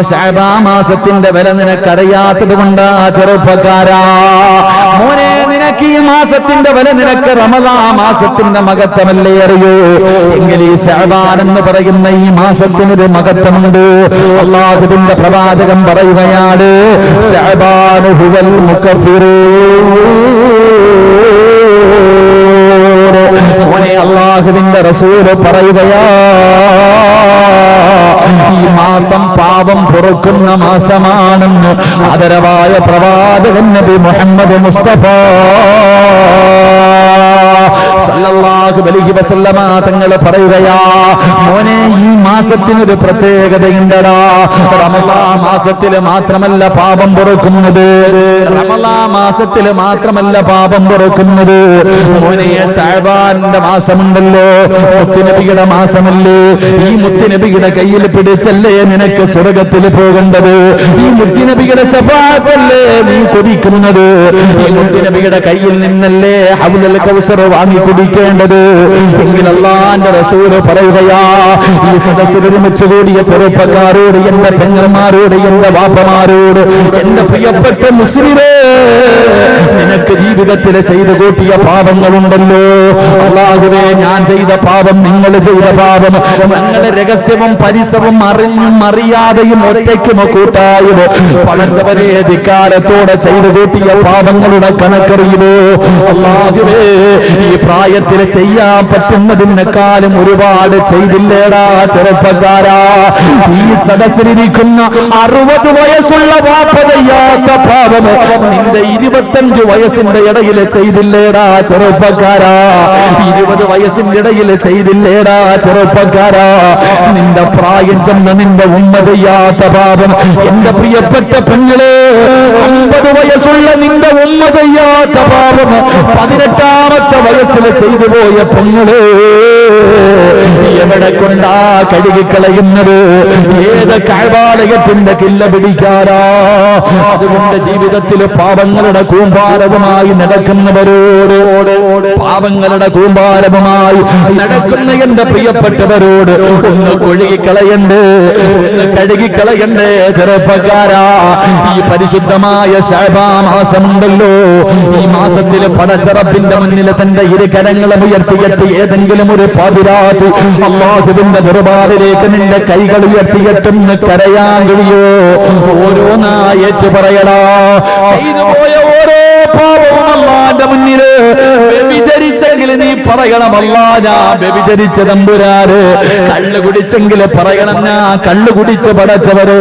ശഅബാൻ മാസത്തിന്റെ വില നിനക്കറിയാത്തത് കൊണ്ടാ ചെറുപ്പക്കാരാ. മോനെ, നിനക്ക് ഈ മാസത്തിന്റെ വില നിനക്ക് റമദാൻ മാസത്തിന്റെ മഹത്വമല്ലേ അറിയൂ? എങ്കിൽ ഈ ശഅബാൻ എന്ന് പറയുന്ന ഈ മാസത്തിനൊരു മഹത്വമുണ്ട്. അല്ലാഹുവിന്റെ പ്രവാചകൻ പറയുകയാണ്, ശഅബാൻ ഹുവൽ മുകഫിറൂ. മോനെ, അല്ലാഹുവിന്റെ റസൂല് പറയുകയാ, ഈ മാസം പാപം പൊറുക്കുന്ന മാസമാണെന്ന് ആദരവായ പ്രവാചകൻ നബി മുഹമ്മദ് മുസ്തഫ സല്ലല്ലാഹു അലൈഹി വസല്ലമ തങ്ങൾ പറയുകയാ, മോനെ, ഈ മാസത്തിനൊരു പ്രത്യേകതയുണ്ടടാ. റമളാൻ മാസത്തിൽ മാത്രമല്ല പാപം പൊറുക്കുന്നത്, റമളാൻ മാസത്തിൽ മാത്രമല്ല പാപം പൊറുക്കുന്നത്. മോനെ, ശഅബാന്റെ മാസമുണ്ടല്ലോ, മുത്തുനബിയുടെ മാസമല്ലേ. ഈ മുത്തുനബിയുടെ കയ്യിൽ പിടിച്ചല്ലേ നിനക്ക് സ്വർഗത്തിൽ പോകേണ്ടത്. ഈ മുത്തുനബിയുടെ ശഫാഅത്തല്ലേ നീ കൊതിക്കുന്നത്. ഈ മുത്തുനബിയുടെ കയ്യിൽ നിന്നല്ലേ ഹൗലുൽ കൗസർ വാങ്ങി കുടിക്കേണ്ടത്. എങ്കിൽ അല്ലാഹുവിന്റെ റസൂൽ പറയുകയാ, ഈ സദസ്സിൽ ഒരുമിച്ച് കൂടിയ ചെറുപ്പക്കാരോട്, എന്റെ പെങ്ങന്മാരോട്, എന്റെ വാപ്പമാരോട്, എന്റെ പ്രിയപ്പെട്ട മുസ്ലിമേ, നിനക്ക് ജീവിതത്തിൽ ചെയ്തു കൂട്ടിയ പാപങ്ങളുണ്ടല്ലോ. അല്ലാഹുവേ, ഞാൻ ചെയ്ത പാപം, നിങ്ങൾ ചെയ്ത പാപം, ഞങ്ങളെ രഹസ്യവും പരിസവും അറിഞ്ഞും അറിയാതെയും ഒറ്റയ്ക്കും കൂട്ടായും പടച്ചവരെ ധിക്കാരത്തോടെ ചെയ്തു കൂട്ടിയ പാപങ്ങളുടെ കണക്കറിയുമോ? അല്ലാഹുവേ, ഈ പ്രായത്തിൽ ചെയ്യാൻ പറ്റുന്നതിനേക്കാളും ഒരുപാട് ചെയ്തില്ലേടാ ചെറുപ്പക്കാരാ. ഈ സദസ്സിലിരിക്കുന്ന 60 വയസ്സുള്ള വാപ്പ ചെയ്യാത്ത പാപം നിന്റെ 25 വയസ്സിന്റെ ഇടയിൽ ചെയ്തില്ലേടാ ചെറുപ്പക്കാരാ. 20 വയസ്സിന്റെ ഇടയിൽ ചെയ്തില്ലേടാ ചെറുപ്പക്കാരാ. നിന്റെ പ്രായം ചെന്ന നിന്റെ ഉമ്മ ചെയ്യാത്ത പാപം, എന്റെ പ്രിയപ്പെട്ട പെങ്ങളെ, 50 വയസ്സുള്ള നിന്റെ ഉമ്മ ചെയ്യാത്ത പാപം 18ാമത്തെ വയസ്സിൽ ചെയ്തു പോയ പെങ്ങളെ എവിടെ കൊണ്ടാ കഴുകിക്കളയുന്നത്? ഏത് കഅബാലയത്തിന്റെ കില്ല പിടിക്കാരാ? അതുകൊണ്ട് ജീവിതത്തിൽ പാപങ്ങളുടെ കൂമ്പാരവുമായി നടക്കുന്നവരോട്, പാപങ്ങളുടെ കൂമ്പാരവുമായി നടക്കുന്ന എന്റെ പ്രിയപ്പെട്ടവരോട് ഒന്ന് കഴുകിക്കളയണ്ടേ, ഒന്ന് കഴുകിക്കളയണ്ടേ ചെറുപ്പക്കാരാ. ഈ പരിശുദ്ധമായ ശഅബാൻ മാസമുണ്ടല്ലോ, ഈ മാസത്തിൽ പടച്ചറപ്പിന്റെ മുന്നിൽ തന്റെ ഇരുകരങ്ങളും ഉയർത്തിയിട്ട് ഏതെങ്കിലും ഒരു പാതിരാത്രി അല്ലാഹുവിന്റെ ദർബാറിലേക്ക് നിന്റെ കൈകൾ ഉയർത്തിയിട്ടൊന്ന് കരയാൻ കഴിയോ? ഓരോന്നായേറ്റ് പറയടാ. ചെയ്തു പോയ ഓരോ പാപവും അല്ലാഹുവിന്റെ മുന്നിൽ വ്യഭിചരിച്ചെങ്കിൽ നീ പറയണം, അല്ലാ ഞാൻ വ്യഭിചരിച്ച തമ്പുരാന്. കള്ളു കുടിച്ചെങ്കിൽ പറയണം, ഞാൻ കള്ളു കുടിച്ച് പടച്ചവര്.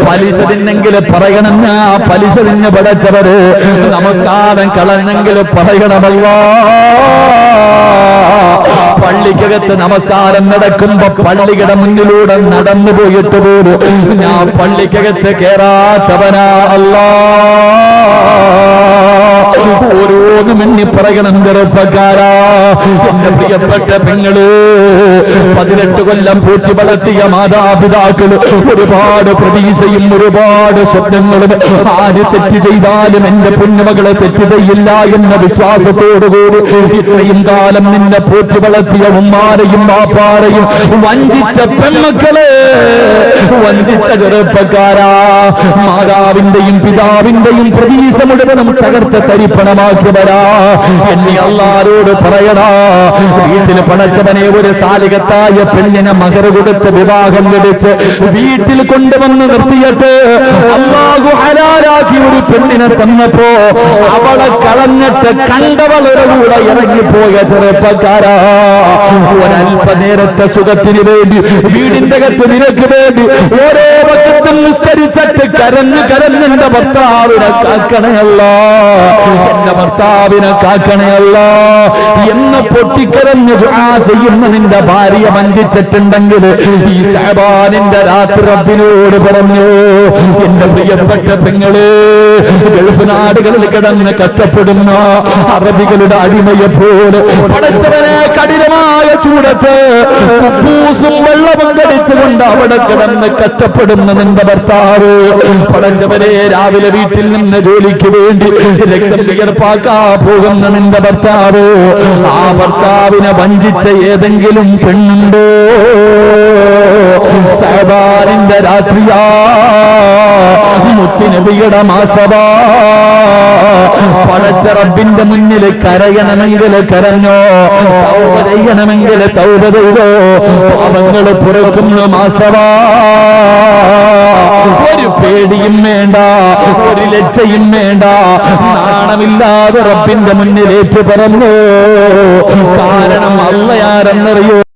പലിശ തിന്നെങ്കിൽ പറയണം, ഞാൻ പലിശ തിന്ന് പടച്ചവര്. നമസ്കാരം കളഞ്ഞെങ്കിൽ പറയണമല്ലോ. പള്ളിക്കകത്ത് നമസ്കാരം നടക്കുമ്പോ പള്ളിയുടെ മുന്നിലൂടെ നടന്നു പോയിട്ട് പോലും ഞാൻ പള്ളിക്കകത്ത് കേറാത്തവനാ അല്ലാ. ഓരോന്നും എണ്ണി പറയണം ചെറുപ്പക്കാരാ. എന്റെ പ്രിയപ്പെട്ട പെങ്ങള്, 18 കൊല്ലം പൂറ്റി വളർത്തിയ മാതാപിതാക്കള്, ഒരുപാട് പ്രതീക്ഷയും ഒരുപാട് സ്വപ്നങ്ങളും. ആര് തെറ്റ് ചെയ്താലും എന്റെ പൊന്നുമകളെ തെറ്റ് ചെയ്യില്ല എന്ന വിശ്വാസത്തോടുകൂടി ഇത്രയും കാലം നിന്നെ പൂറ്റി വളർത്തിയ ഉമ്മാരെയും ബാപ്പാരെയും വഞ്ചിച്ച പെൺമക്കളെ, വഞ്ചിച്ച ചെറുപ്പക്കാരാ, മാതാവിന്റെയും പിതാവിന്റെയും പ്രതീക്ഷ മുഴുവനും തകർത്ത് തരിപ്പണമാക്കിയവരാ. എന്നെ അല്ലാഹുവോട് പറയടാ, വീട്ടിൽ പടച്ചവനെ ഒരു സാലികത്തായ പെണ്ണിനെ മഹർ കൊടുത്ത് വിവാഹം കഴിച്ച് വീട്ടിൽ കൊണ്ടുവന്ന് നിർത്തിയിട്ട് അല്ലാഹു ഹലാലാക്കി ഒരു പെണ്ണിനെ തന്നപ്പോ അവളെ കളഞ്ഞിട്ട് കണ്ടവളുടെ കൂടെ ഇറങ്ങിപ്പോയ ചെറുപ്പക്കാരാ, ഒരല്പനേരത്തെ സുഖത്തിന് വേണ്ടി വീടിന്റെ അകത്ത് നിനക്ക് വേണ്ടി ഓരോ വക്കത്തും നിസ്കരിച്ചിട്ട് കരഞ്ഞ് കരഞ്ഞെന്റെ ഭർത്താവിനെ കാക്കണയല്ല, എന്റെ ഭർത്താവിനെ കാക്കണയല്ല എന്ന് പൊട്ടിക്കരഞ്ഞ് ദുആ ചെയ്യുന്ന നിന്റെ ഭാര്യ വഞ്ചിച്ചിട്ടുണ്ടെങ്കിൽ ഈ ശഅബാനിന്റെ രാത്രി റബ്ബിനോട് പറഞ്ഞു, എന്റെ പ്രിയപ്പെട്ട പെങ്ങളെ, ഗൾഫ് നാടുകളിൽ കിടന്ന് കഷ്ടപ്പെടുന്ന അറബികളുടെ അടിമയെ പോലെ പടച്ചവനെ കഠിനമായ ചൂടത്ത് കുപ്പൂസും വെള്ളവും കടിച്ചുകൊണ്ട് അവിടെ കിടന്ന് കഷ്ടപ്പെടുന്ന നിന്റെ ഭർത്താവ്. പടച്ചവരെ, രാവിലെ വീട്ടിൽ നിന്ന് ജോലിക്ക് വേണ്ടി രക്തം വിയർപ്പാക്കാ പോകുന്ന നിന്റെ ഭർത്താവ്, ആ ഭർത്താവിനെ വഞ്ചിച്ച ഏതെങ്കിലും പെണ്ണുണ്ടോ? ശഅബാനിന്റെ രാത്രിയാ, മുത്തുനബിയുടെ മാസവാ. പടച്ച റബ്ബിന്റെ മുന്നിൽ കരയണമെങ്കിൽ കരഞ്ഞോ, തൗബ ചെയ്യണമെങ്കിൽ തൗബ ചെയ്തോ. പാപങ്ങൾ പുറക്കുന്ന മാസവാ. ഒരു പേടിയും വേണ്ട, ഒരു ലജ്ജയും വേണ്ട, നാണമില്ലാതെ റബ്ബിന്റെ മുന്നിൽ ഏറ്റു പറഞ്ഞു. കാരണം അള്ളയാരെന്നറിയോ?